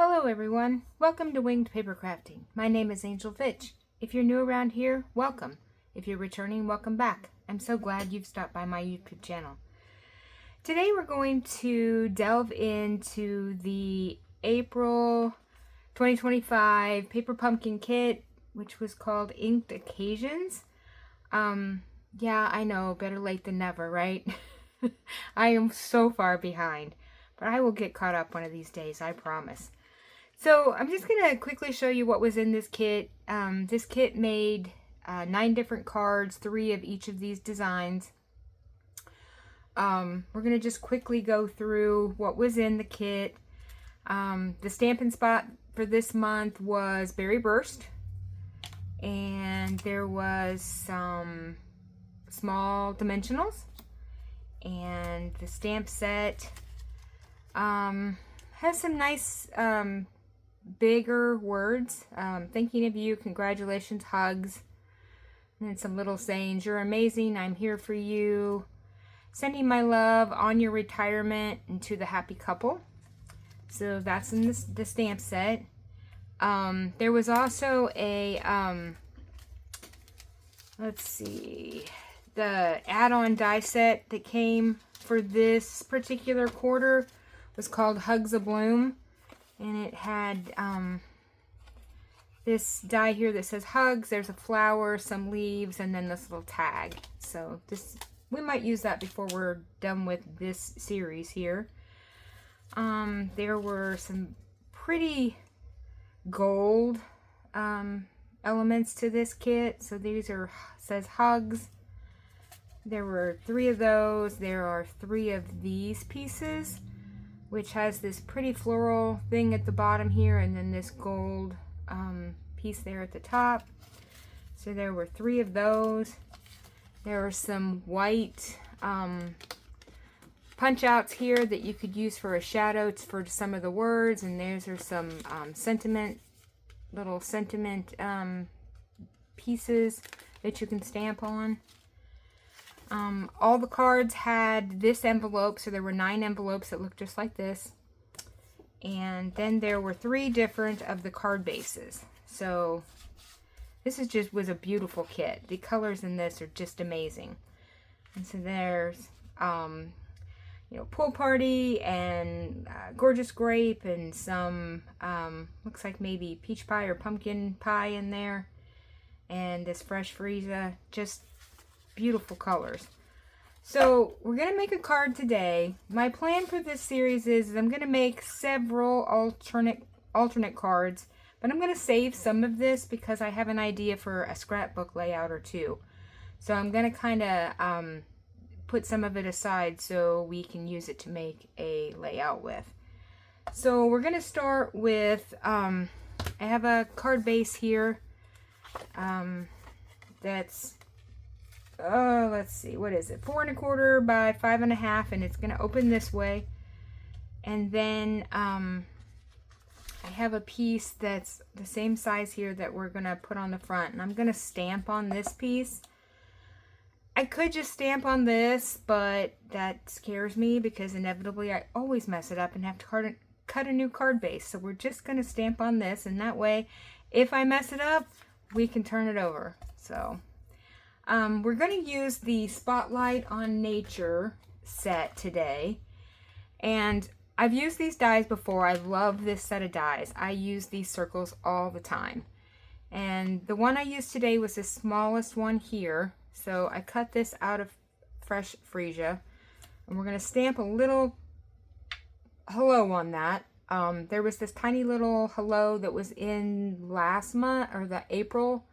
Hello everyone, welcome to Winged Paper Crafting. My name is Angel Fitch. If you're new around here, welcome. If you're returning, welcome back. I'm so glad you've stopped by my YouTube channel. Today we're going to delve into the April 2025 Paper Pumpkin Kit, which was called Inked Occasions. Yeah, I know, better late than never, right? I am so far behind, but I will get caught up one of these days, I promise. So I'm just going to quickly show you what was in this kit. This kit made 9 different cards, 3 of each of these designs. We're going to just quickly go through what was in the kit. The Stampin' Spot for this month was Berry Burst. And there was some small dimensionals. And the stamp set has some nice bigger words. Thinking of you, congratulations, hugs. And then some little sayings. You're amazing, I'm here for you. Sending my love on your retirement and to the happy couple. So that's in the stamp set. There was also a, let's see, the add-on die set that came for this particular quarter was called Hugs a Bloom. And it had this die here that says hugs. There's a flower, some leaves, and then this little tag. So this, we might use that before we're done with this series here. There were some pretty gold elements to this kit. So these are, says hugs. There were 3 of those. There are 3 of these pieces, which has this pretty floral thing at the bottom here, and then this gold piece there at the top. So there were 3 of those. There were some white punch outs here that you could use for a shadow for some of the words, and there's some little sentiment pieces that you can stamp on. All the cards had this envelope, so there were 9 envelopes that looked just like this. And then there were 3 different of the card bases. So this was a beautiful kit. The colors in this are just amazing. And so there's, Pool Party and Gorgeous Grape and some, looks like maybe peach pie or pumpkin pie in there. And this Fresh Freesia, just beautiful colors. So we're going to make a card today. My plan for this series is I'm going to make several alternate cards, but I'm going to save some of this because I have an idea for a scrapbook layout or 2. So I'm going to kind of put some of it aside so we can use it to make a layout with. So we're going to start with, I have a card base here that's let's see, what is it, 4 1/4 by 5 1/2, and it's going to open this way. And then I have a piece that's the same size here that we're going to put on the front, and I'm going to stamp on this piece. I could just stamp on this, but that scares me because inevitably I always mess it up and have to cut a new card base. So we're just going to stamp on this, and that way if I mess it up, we can turn it over. So we're going to use the Spotlight on Nature set today. And I've used these dies before. I love this set of dies. I use these circles all the time. And the one I used today was the smallest one here. So I cut this out of Fresh Freesia. And we're going to stamp a little hello on that. There was this tiny little hello that was in last month, or the April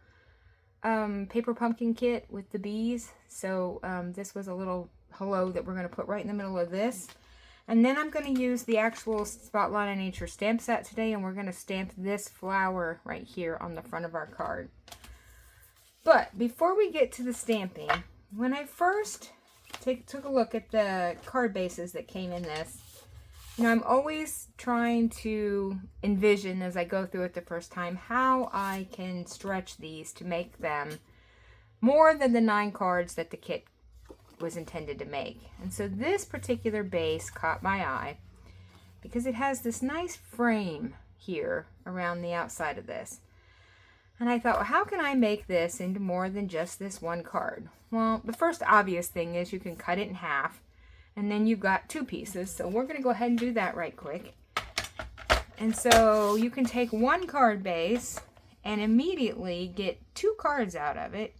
Paper Pumpkin Kit with the bees. So this was a little hello that we're going to put right in the middle of this. And then I'm going to use the actual Spotlight on Nature stamp set today, and we're going to stamp this flower right here on the front of our card. But before we get to the stamping, when I first took a look at the card bases that came in this, I'm always trying to envision as I go through it the first time how I can stretch these to make them more than the 9 cards that the kit was intended to make. And so this particular base caught my eye because it has this nice frame here around the outside of this. And I thought, well, how can I make this into more than just this one card? Well, the first obvious thing is you can cut it in half, and then you've got 2 pieces. So we're going to go ahead and do that right quick. And so you can take one card base and immediately get 2 cards out of it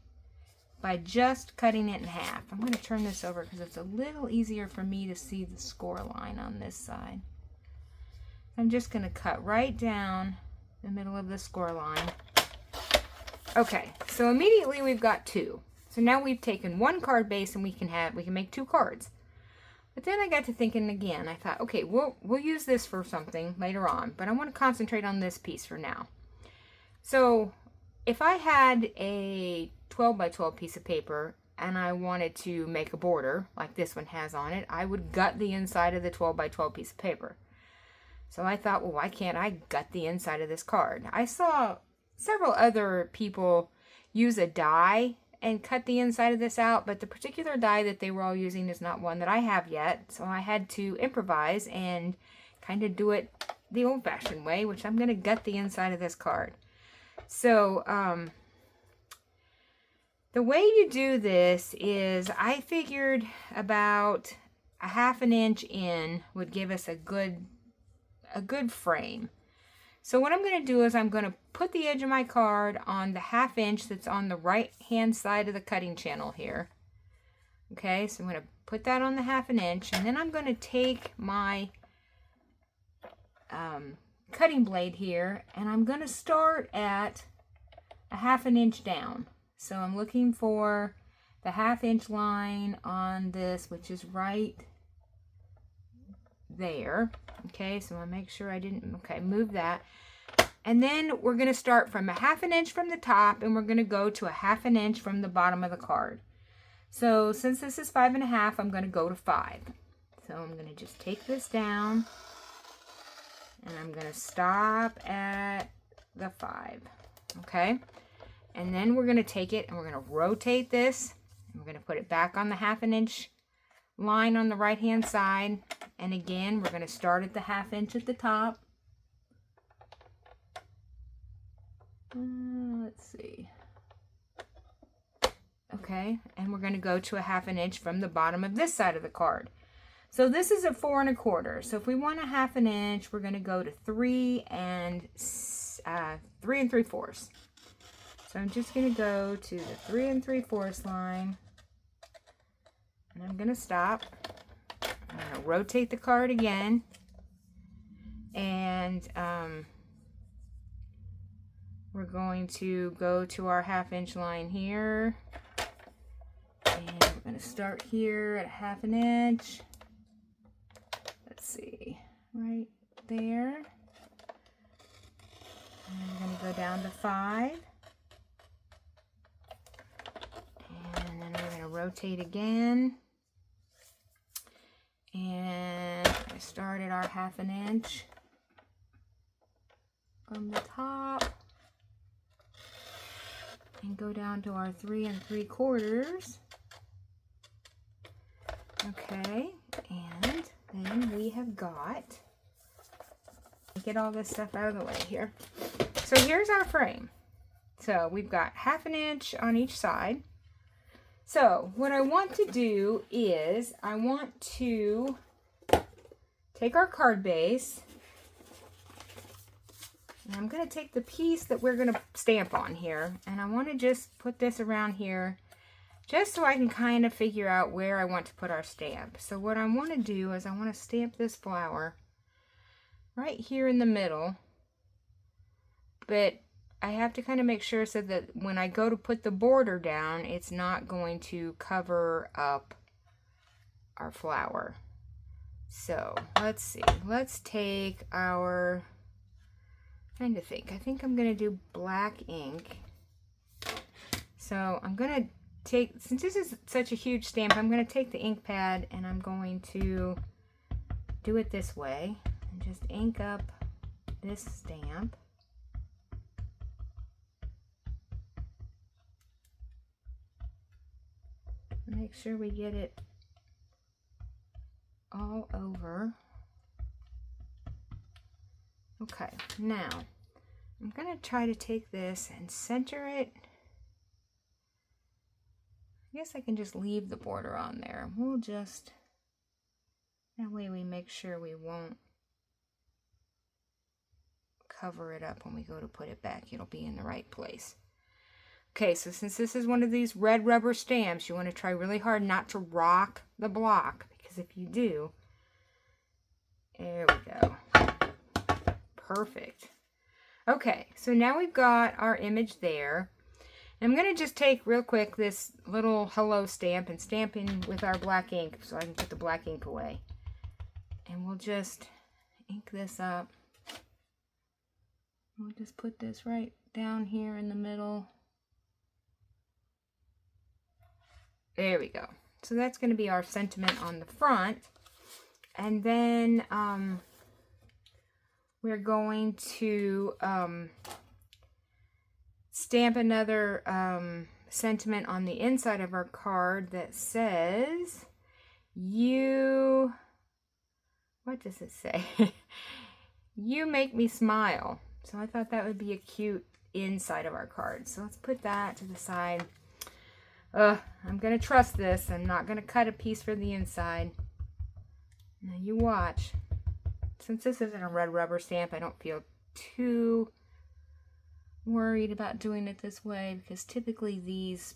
by just cutting it in half. I'm going to turn this over because it's a little easier for me to see the score line on this side. I'm just going to cut right down the middle of the score line. Okay, so immediately we've got 2. So now we've taken one card base and we can make 2 cards. But then I got to thinking again. I thought, okay, we'll use this for something later on, but I want to concentrate on this piece for now. So if I had a 12 by 12 piece of paper and I wanted to make a border like this one has on it, I would gut the inside of the 12 by 12 piece of paper. So I thought, well, why can't I gut the inside of this card? I saw several other people use a die and cut the inside of this out, but the particular die that they were all using is not one that I have yet. So I had to improvise and kind of do it the old-fashioned way, which I'm going to gut the inside of this card. So the way you do this is I figured about a 1/2 inch in would give us a good frame. So what I'm going to do is I'm going to put the edge of my card on the 1/2 inch that's on the right hand side of the cutting channel here. Okay, so I'm going to put that on the 1/2 inch, and then I'm going to take my cutting blade here and I'm going to start at a 1/2 inch down. So I'm looking for the 1/2 inch line on this, which is right there. Okay, so I'll make sure I didn't, okay, move that. And then we're going to start from a 1/2 inch from the top and we're going to go to a 1/2 inch from the bottom of the card. So since this is 5 1/2, I'm going to go to 5. So I'm going to just take this down and I'm going to stop at the 5. Okay, and then we're going to take it and we're going to rotate this and we're going to put it back on the 1/2 inch line on the right hand side. And again, we're going to start at the 1/2 inch at the top. Let's see. Okay, and we're going to go to a 1/2 inch from the bottom of this side of the card. So this is a 4 1/4. So if we want a 1/2 inch, we're going to go to 3 3 3/4. So I'm just going to go to the 3 3/4 line, and I'm going to stop. I'm going to rotate the card again, and we're going to go to our 1/2 inch line here, and we're going to start here at 1/2 inch. Let's see, right there. And I'm going to go down to 5, and then we're going to rotate again. And I started our 1/2 inch from the top and go down to our 3 3/4. Okay, and then we have got, get all this stuff out of the way here. So here's our frame. So we've got 1/2 inch on each side. So what I want to do is I want to take our card base, and I'm going to take the piece that we're going to stamp on here, and I want to just put this around here just so I can kind of figure out where I want to put our stamp. So what I want to do is I want to stamp this flower right here in the middle, but I have to kind of make sure so that when I go to put the border down, it's not going to cover up our flower. So let's see, let's take our, trying to think, I think I'm going to do black ink. So I'm going to take, since this is such a huge stamp, I'm going to take the ink pad and I'm going to do it this way and just ink up this stamp. Make sure we get it all over. Okay, now I'm going to try to take this and center it. I guess I can just leave the border on there. We'll just, that way we make sure we won't cover it up when we go to put it back. It'll be in the right place. Okay, so since this is one of these red rubber stamps, you want to try really hard not to rock the block, because if you do, there we go. Perfect. Okay, so now we've got our image there. I'm going to just take real quick this little hello stamp and stamp in with our black ink so I can put the black ink away. And we'll just ink this up. We'll just put this right down here in the middle. There we go. So that's going to be our sentiment on the front. And then we're going to stamp another sentiment on the inside of our card that says, what does it say? You make me smile. So I thought that would be a cute inside of our card. So let's put that to the side. I'm going to trust this. I'm not going to cut a piece for the inside. Now you watch. Since this isn't a red rubber stamp, I don't feel too worried about doing it this way, because typically these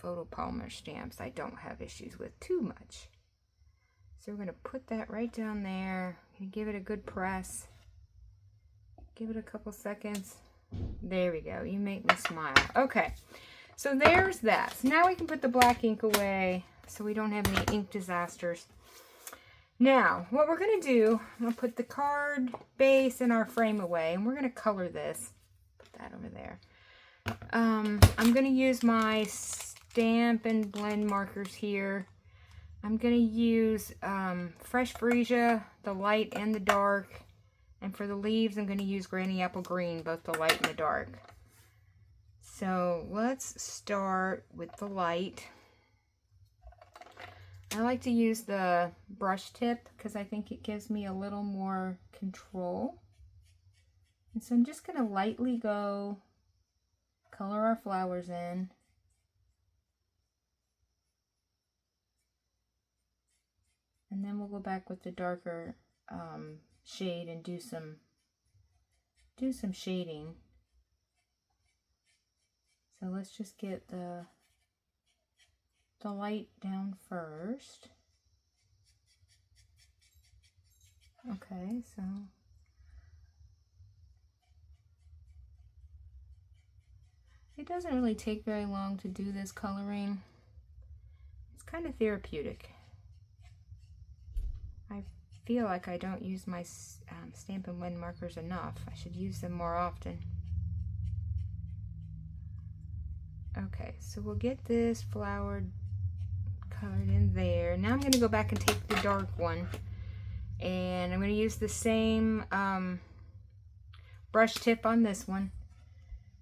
photopolymer stamps I don't have issues with too much. So we're going to put that right down there. I'm going to give it a good press. Give it a couple seconds. There we go. You make me smile. Okay, so there's that. So now we can put the black ink away so we don't have any ink disasters. Now, what we're going to do, I'm going to put the card base and our frame away, and we're going to color this. Put that over there. I'm going to use my stamp and blend markers here. I'm going to use Fresh Freesia, the light and the dark. And for the leaves, I'm going to use Granny Apple Green, both the light and the dark. So let's start with the light. I like to use the brush tip because I think it gives me a little more control. And so I'm just going to lightly go color our flowers in. And then we'll go back with the darker shade and do some shading. So let's just get the light down first. Okay, so it doesn't really take very long to do this coloring. It's kind of therapeutic. I feel like I don't use my stamp and blend markers enough. I should use them more often. Okay, so we'll get this flower colored in there. Now I'm going to go back and take the dark one, and I'm going to use the same brush tip on this one,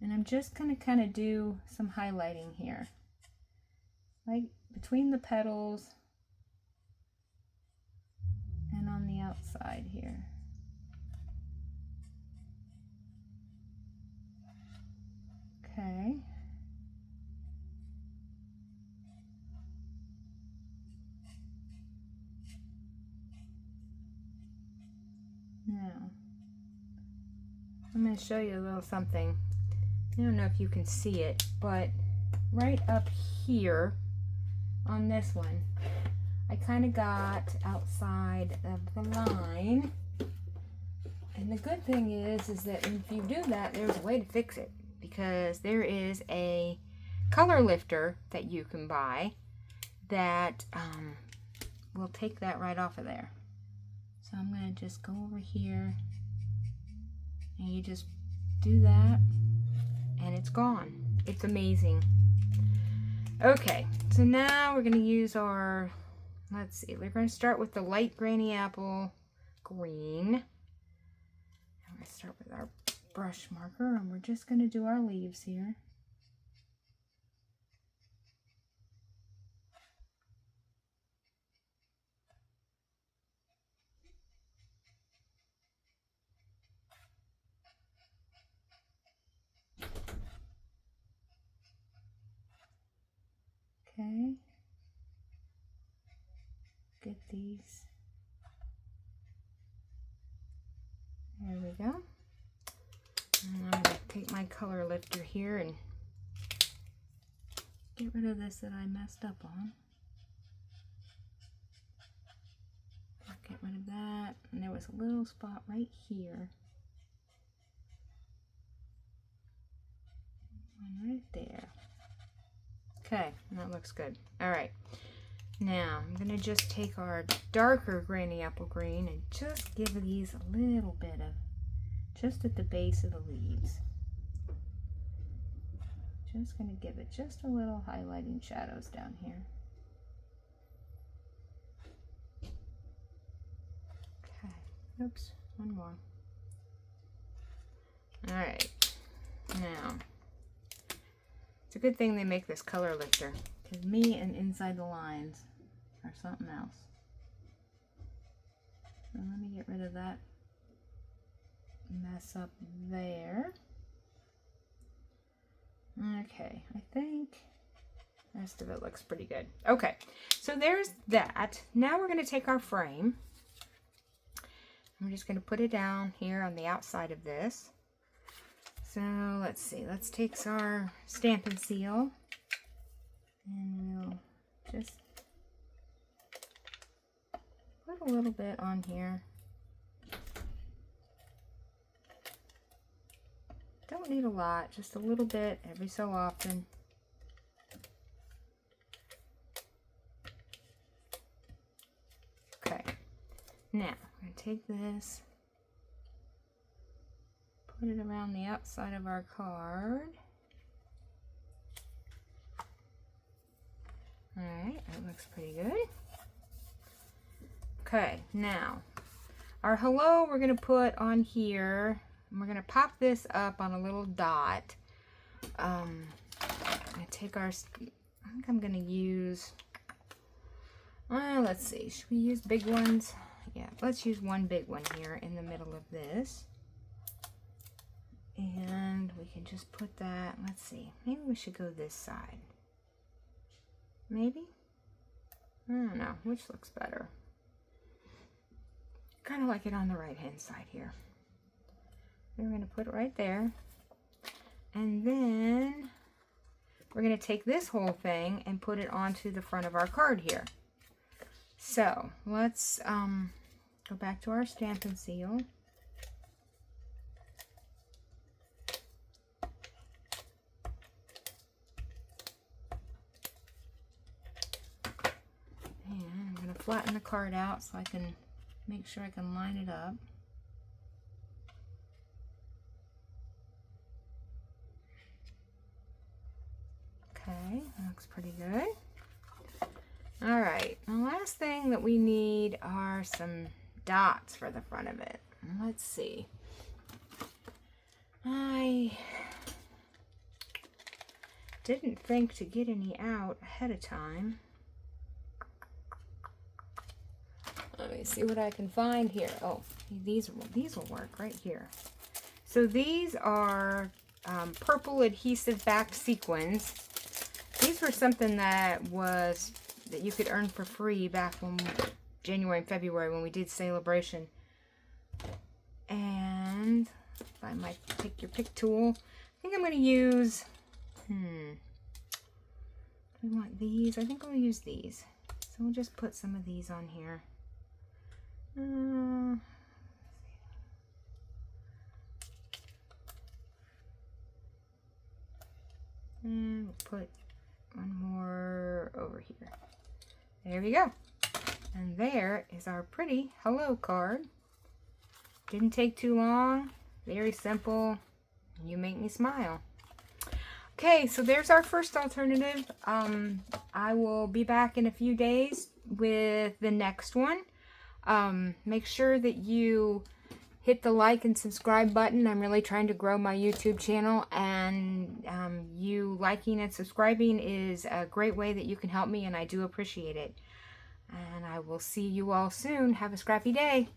and I'm just going to kind of do some highlighting here, like between the petals and on the outside here. Okay. Now, I'm going to show you a little something. I don't know if you can see it, but right up here on this one, I kind of got outside of the line. And the good thing is that if you do that, there's a way to fix it, because there is a color lifter that you can buy that will take that right off of there. So I'm going to just go over here, and you just do that, and it's gone. It's amazing. Okay, so now we're going to use our, let's see, we're going to start with the light Granny Apple Green. And we're going to start with our brush marker, and we're just going to do our leaves here. Okay. Get these. There we go. And I'm going to take my color lifter here and get rid of this that I messed up on. Get rid of that. And there was a little spot right here. One right there. Okay, that looks good. All right. Now, I'm going to just take our darker Granny Apple Green and just give these a little bit of, just at the base of the leaves. Just going to give it just a little highlighting shadows down here. Okay, oops, one more. All right, now, it's a good thing they make this color lifter, because me and inside the lines are something else. So let me get rid of that mess up there. Okay, I think the rest of it looks pretty good. Okay, so there's that. Now we're going to take our frame. I'm just going to put it down here on the outside of this. So let's see, let's take our Stampin' Seal and we'll just put a little bit on here. Don't need a lot, just a little bit every so often. Okay, now I'm going to take this, put it around the outside of our card. Alright, that looks pretty good. Okay, now our hello we're going to put on here. And we're going to pop this up on a little dot. I'm going to take our, I think I'm going to use, let's see, should we use big ones? Yeah, let's use one big one here in the middle of this. And we can just put that, let's see, maybe we should go this side. Maybe? I don't know, which looks better. Kind of like it on the right hand side here. We're going to put it right there. And then we're going to take this whole thing and put it onto the front of our card here. So let's go back to our Stampin' Seal. And I'm going to flatten the card out so I can make sure I can line it up. Okay, that looks pretty good. All right, the last thing that we need are some dots for the front of it. Let's see. I didn't think to get any out ahead of time. Let me see what I can find here. Oh, these will work right here. So these are purple adhesive back sequins. These were something that you could earn for free back when January and February when we did Celebration. And by my pick your pick tool, I think I'm going to use, do we want these? I think I'll use these. So we'll just put some of these on here. And we'll put one more over here. There we go. And there is our pretty hello card. Didn't take too long. Very simple. You make me smile. Okay, so there's our first alternative. I will be back in a few days with the next one. Make sure that you hit the like and subscribe button. I'm really trying to grow my YouTube channel, and you liking and subscribing is a great way that you can help me, and I do appreciate it. And I will see you all soon. Have a scrappy day.